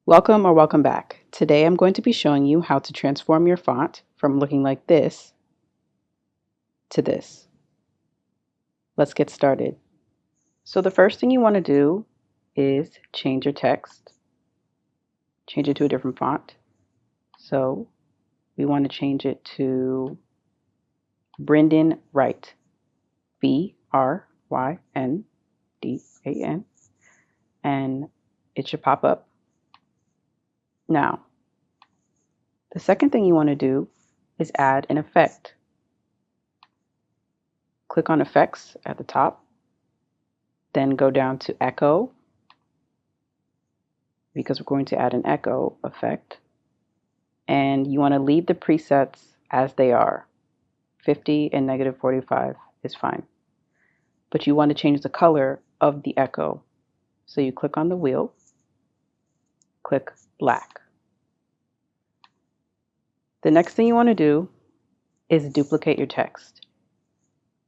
Welcome or welcome back. Today I'm going to be showing you how to transform your font from looking like this to this. Let's get started. So the first thing you want to do is change your text. Change it to a different font. So we want to change it to Brendan Wright. Bryndan. And it should pop up. Now, the second thing you want to do is add an effect. Click on Effects at the top, then go down to Echo, because we're going to add an echo effect. And you want to leave the presets as they are. 50 and -45 is fine. But you want to change the color of the echo. So you click on the wheel, click black. The next thing you want to do is duplicate your text.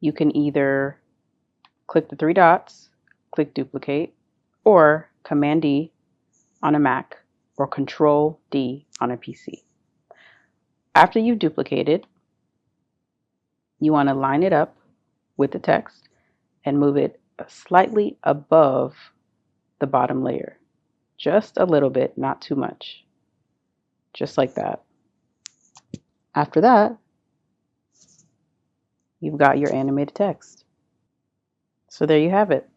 You can either click the three dots, click duplicate, or Command D on a Mac or Control D on a PC. After you've duplicated, you want to line it up with the text and move it slightly above the bottom layer. Just a little bit, not too much. Just like that. After that, you've got your animated text. So there you have it.